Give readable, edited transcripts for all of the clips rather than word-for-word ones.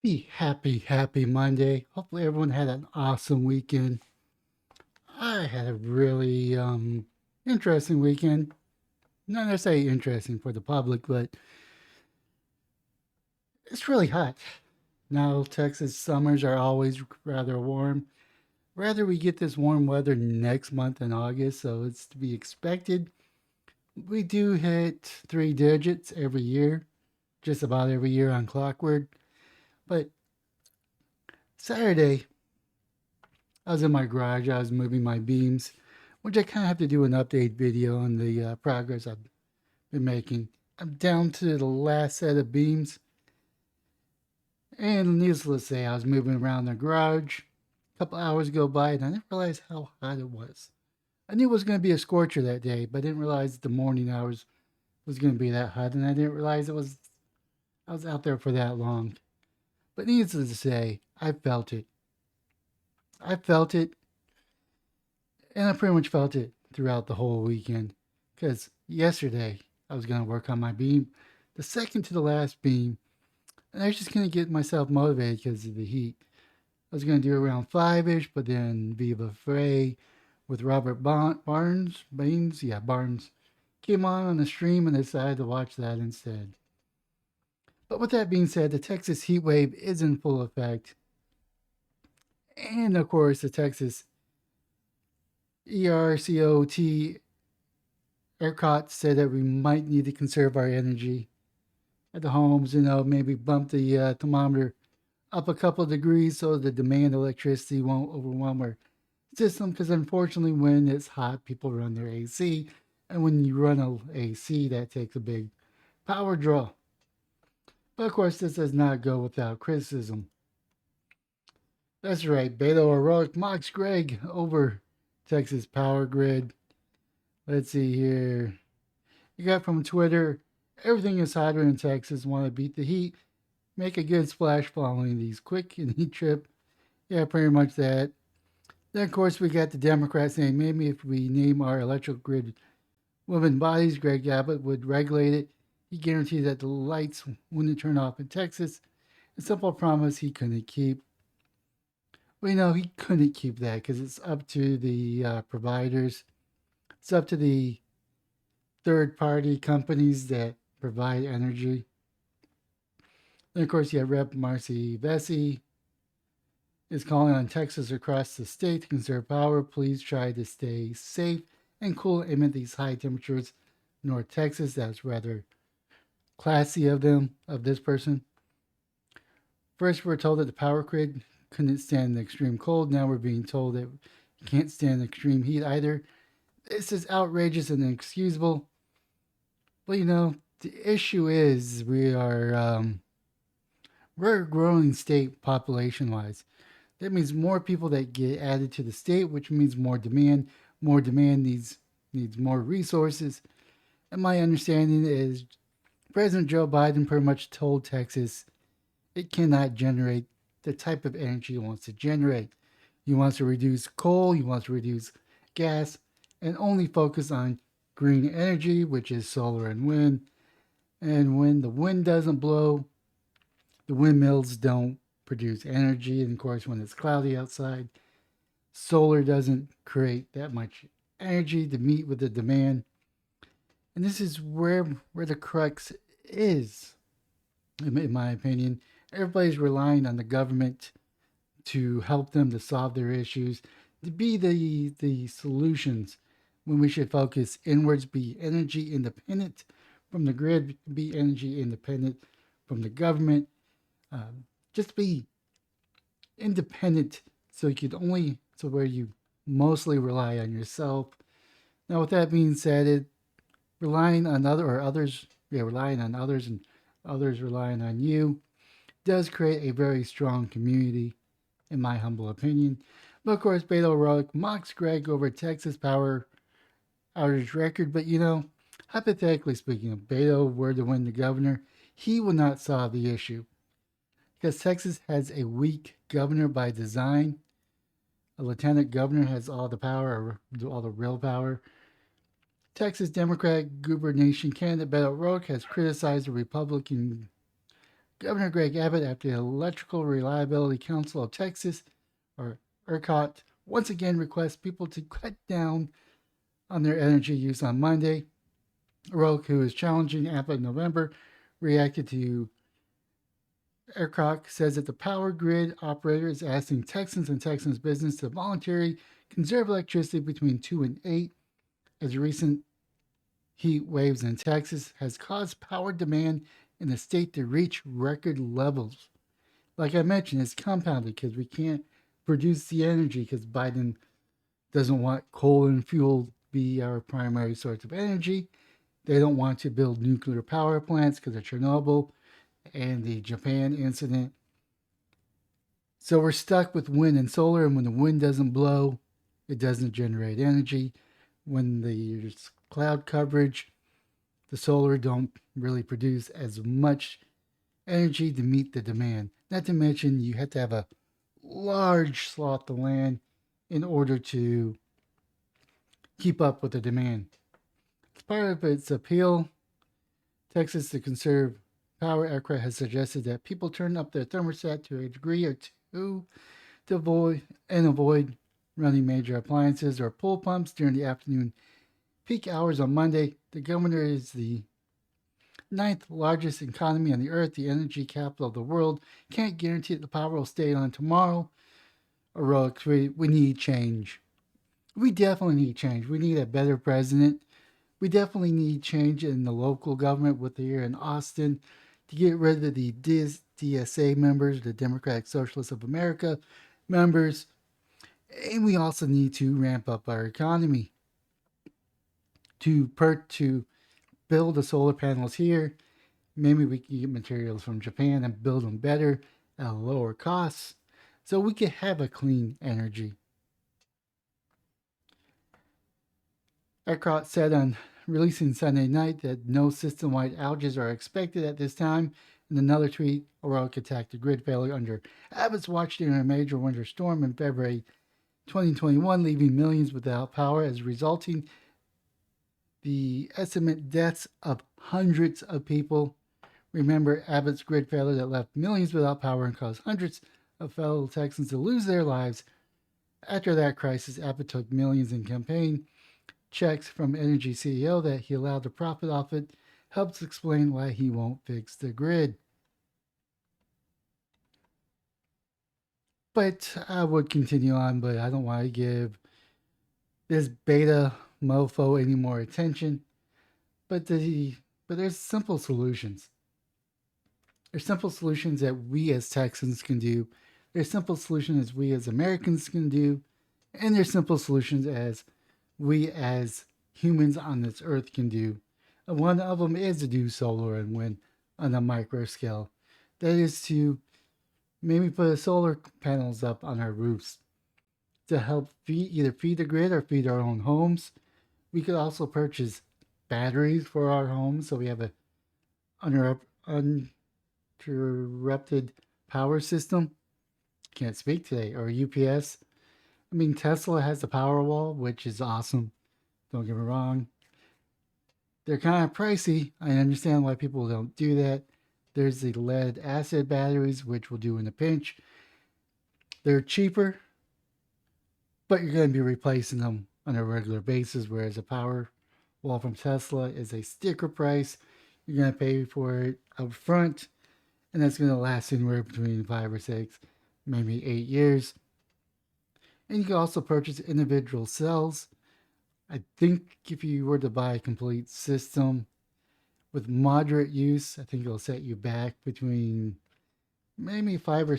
Happy Monday. Hopefully everyone had an awesome weekend. I had a really interesting weekend. Not necessarily interesting for the public, but it's really hot. Now Texas summers are always rather warm. Rather we get this warm weather next month in August, so it's to be expected. We do hit three digits every year, just about every year on clockwork. But Saturday, I was in my garage. I was moving my beams, which I kind of have to do an update video on the progress I've been making. I'm down to the last set of beams, and needless to say, I was moving around the garage. A couple hours go by, and I didn't realize how hot it was. I knew it was going to be a scorcher that day, but I didn't realize the morning hours was going to be that hot, and I didn't realize I was out there for that long. But needless to say, I felt it. I felt it, and I pretty much felt it throughout the whole weekend. Because yesterday I was going to work on my beam, the second to the last beam, and I was just going to get myself motivated because of the heat. I was going to do around 5 ish, but then Viva Frey with Robert Barnes, came on the stream and I decided to watch that instead. But with that being said, the Texas heat wave is in full effect. And of course, the Texas ERCOT ERCOT said that we might need to conserve our energy at the homes, maybe bump the thermometer up a couple of degrees so the demand of electricity won't overwhelm our system. Because unfortunately, when it's hot, people run their AC. And when you run a AC, that takes a big power draw. But of course, this does not go without criticism. That's right, Beto O'Rourke mocks Greg over Texas power grid. Let's see here. You got from Twitter, everything is hotter in Texas. Want to beat the heat? Make a good splash following these quick and heat trip. Yeah, pretty much that. Then, of course, we got the Democrats saying maybe if we name our electrical grid women bodies, Greg Abbott would regulate it. He guaranteed that the lights wouldn't turn off in Texas. A simple promise he couldn't keep. Well, he couldn't keep that because it's up to the providers. It's up to the third party companies that provide energy. Then, of course, you have Rep. Marcy Vesey is calling on Texas across the state to conserve power. Please try to stay safe and cool amid these high temperatures. North Texas, that's rather classy of this person. First, we're told that the power grid couldn't stand the extreme cold. Now we're being told that you can't stand the extreme heat either. This is outrageous and inexcusable. But the issue is we're a growing state population wise. That means more people that get added to the state, which means more demand. More demand needs more resources. And my understanding is President Joe Biden pretty much told Texas it cannot generate the type of energy it wants to generate. He wants to reduce coal, he wants to reduce gas, and only focus on green energy, which is solar and wind. And when the wind doesn't blow, the windmills don't produce energy. And of course, when it's cloudy outside, solar doesn't create that much energy to meet with the demand. And this is where the crux is, in my opinion. Everybody's relying on the government to help them to solve their issues, to be the solutions when we should focus inwards, be energy independent from the grid, be energy independent from the government, just be independent so you could only so where you mostly rely on yourself. Now, with that being said, relying on relying on others and others relying on you does create a very strong community, in my humble opinion. But of course, Beto O'Rourke mocks Greg over Texas power outage record. But hypothetically speaking, if Beto were to win the governor, he would not solve the issue because Texas has a weak governor by design. A lieutenant governor has all the power, or all the real power. Texas Democrat gubernatorial candidate Beto O'Rourke has criticized the Republican Governor Greg Abbott, after the Electrical Reliability Council of Texas, or ERCOT, once again requests people to cut down on their energy use on Monday. Roque, who is challenging Abbott in November, reacted to ERCOT, says that the power grid operator is asking Texans and Texans business to voluntarily conserve electricity between 2 and 8 as recent heat waves in Texas has caused power demand in the state to reach record levels. Like I mentioned, it's compounded because we can't produce the energy because Biden doesn't want coal and fuel be our primary source of energy. They don't want to build nuclear power plants because of Chernobyl and the Japan incident. So we're stuck with wind and solar, and when the wind doesn't blow, it doesn't generate energy. When there's cloud coverage, the solar don't really produce as much energy to meet the demand. Not to mention, you have to have a large swath of land in order to keep up with the demand. As part of its appeal, Texas to conserve power, ERCOT has suggested that people turn up their thermostat to a degree or two to avoid running major appliances or pool pumps during the afternoon peak hours on Monday. The governor is the ninth largest economy on the earth, the energy capital of the world. Can't guarantee that the power will stay on tomorrow. Heroics, we need change. We definitely need change. We need a better president. We definitely need change in the local government with here in Austin to get rid of the DSA members, the Democratic Socialists of America members. And we also need to ramp up our economy to build the solar panels here. Maybe we can get materials from Japan and build them better at a lower cost so we can have a clean energy. ERCOT said on releasing Sunday night that no system-wide outages are expected at this time. In another tweet, O'Rourke attacked a grid failure under Abbott's watch during a major winter storm in February 2021, leaving millions without power as resulting the estimate deaths of hundreds of people. Remember Abbott's grid failure that left millions without power and caused hundreds of fellow Texans to lose their lives. After that crisis, Abbott took millions in campaign checks from Energy CEO that he allowed to profit off it, helps explain why he won't fix the grid. But I would continue on, but I don't want to give this beta mofo any more attention. But there's simple solutions. There's simple solutions that we as Texans can do. There's simple solutions we as Americans can do. And there's simple solutions as we as humans on this earth can do. And one of them is to do solar and wind on a micro scale. That is to maybe put solar panels up on our roofs to help either feed the grid or feed our own homes. We could also purchase batteries for our homes so we have a uninterrupted power system. Can't speak today. Or UPS. I mean, Tesla has the Powerwall, which is awesome. Don't get me wrong. They're kind of pricey. I understand why people don't do that. There's the lead acid batteries, which will do in a pinch. They're cheaper, but you're going to be replacing them on a regular basis, whereas a Powerwall from Tesla is a sticker price. You're going to pay for it up front, and that's going to last anywhere between 5 or 6, maybe 8 years. And you can also purchase individual cells. I think if you were to buy a complete system with moderate use, I think it'll set you back between maybe $5,000 or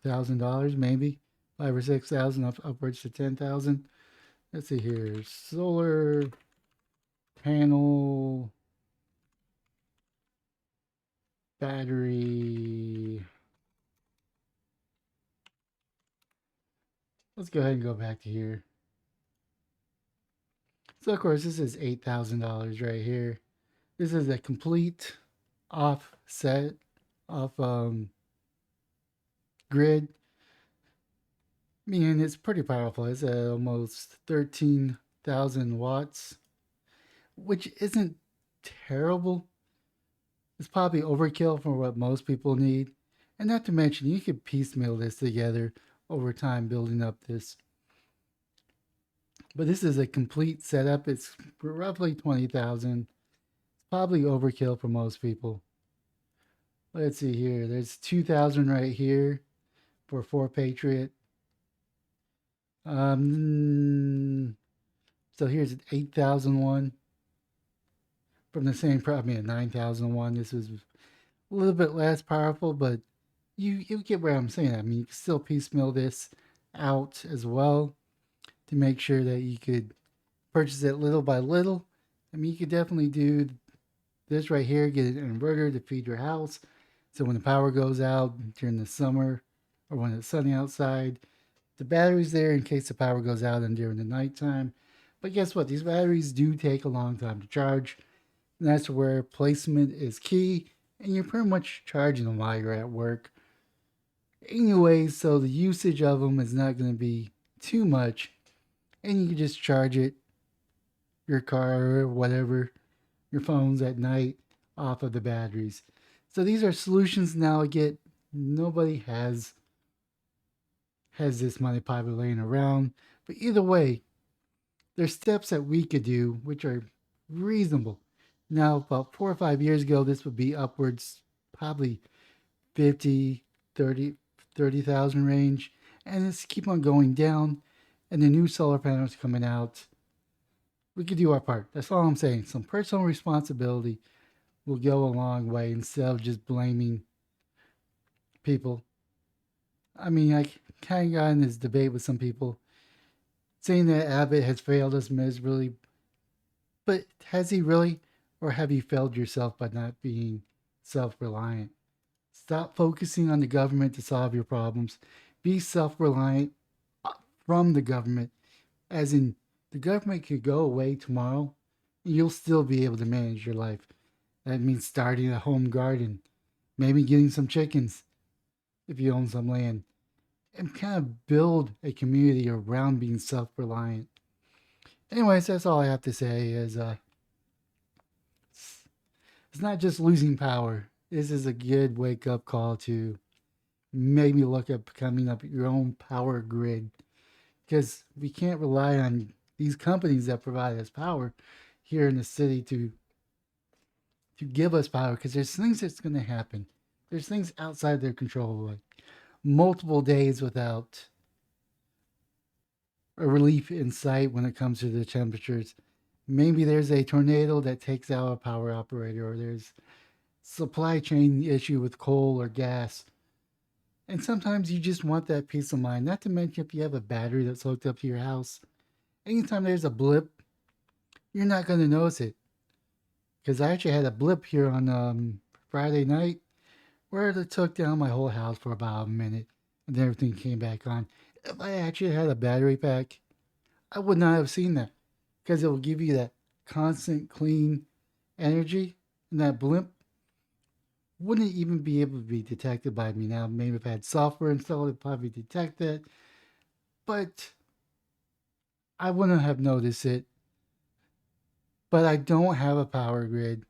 $6,000, maybe 5,000 or 6,000, upwards to 10,000. Let's see here, solar panel battery. Let's go ahead and go back to here. So of course this is $8,000 right here. This is a complete offset off grid. Meaning it's pretty powerful. It's at almost 13,000 watts, which isn't terrible. It's probably overkill for what most people need. And not to mention, you could piecemeal this together over time, building up this. But this is a complete setup. It's roughly 20,000. It's probably overkill for most people. Let's see here. There's 2,000 right here for 4 Patriot. So here's an 8,001 from the same. I mean, a 9,001. This is a little bit less powerful, but you get where I'm saying. I mean, you can still piecemeal this out as well to make sure that you could purchase it little by little. I mean, you could definitely do this right here, get an inverter to feed your house. So when the power goes out during the summer or when it's sunny outside, the battery's there in case the power goes out and during the nighttime. But guess what? These batteries do take a long time to charge. And that's where placement is key. And you're pretty much charging them while you're at work. Anyway, so the usage of them is not going to be too much. And you can just charge it, your car or whatever, your phones at night off of the batteries. So these are solutions now. Again, nobody has this money probably laying around. But either way, there's steps that we could do which are reasonable. Now, about 4 or 5 years ago, this would be upwards probably 50, 30,000 range. And it's keep on going down. And the new solar panels coming out. We could do our part. That's all I'm saying. Some personal responsibility will go a long way instead of just blaming people. I mean, I kind of got in this debate with some people saying that Abbott has failed us miserably. But has he really? Or have you failed yourself by not being self reliant? Stop focusing on the government to solve your problems. Be self reliant from the government, as in the government could go away tomorrow and you'll still be able to manage your life. That means starting a home garden, maybe getting some chickens if you own some land, and kind of build a community around being self reliant. Anyways, that's all I have to say is it's not just losing power. This is a good wake up call to maybe look at coming up your own power grid because we can't rely on these companies that provide us power here in the city to give us power because there's things that's going to happen. There's things outside their control, like multiple days without a relief in sight when it comes to the temperatures. Maybe there's a tornado that takes out a power operator, or there's supply chain issue with coal or gas. And sometimes you just want that peace of mind. Not to mention if you have a battery that's hooked up to your house, anytime there's a blip, you're not going to notice it. Because I actually had a blip here on Friday night where it took down my whole house for about a minute and then everything came back on. If I actually had a battery pack, I would not have seen that because it will give you that constant clean energy, and that blimp wouldn't even be able to be detected by me. Now, maybe if I had software installed, it'd probably detect it, but I wouldn't have noticed it. But I don't have a power grid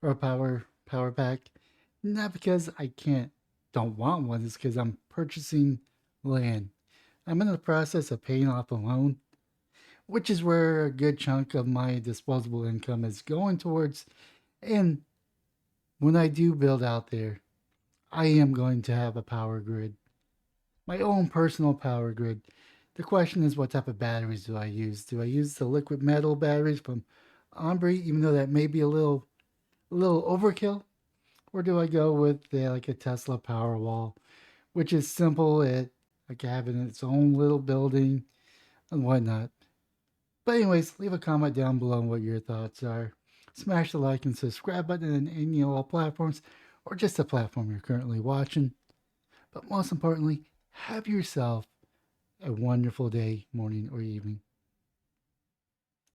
or a power pack, not because I don't want one. It's because I'm purchasing land. I'm in the process of paying off a loan, which is where a good chunk of my disposable income is going towards. And when I do build out there, I am going to have a power grid, my own personal power grid. The question is, what type of batteries do I use? Do I use the liquid metal batteries from Ombre, even though that may be a little overkill, or do I go with like a Tesla Powerwall, which is simple, it like having its own little building and whatnot. But anyways, leave a comment down below on what your thoughts are. Smash the like and subscribe button on any all platforms, or just the platform you're currently watching. But most importantly, have yourself a wonderful day, morning, or evening.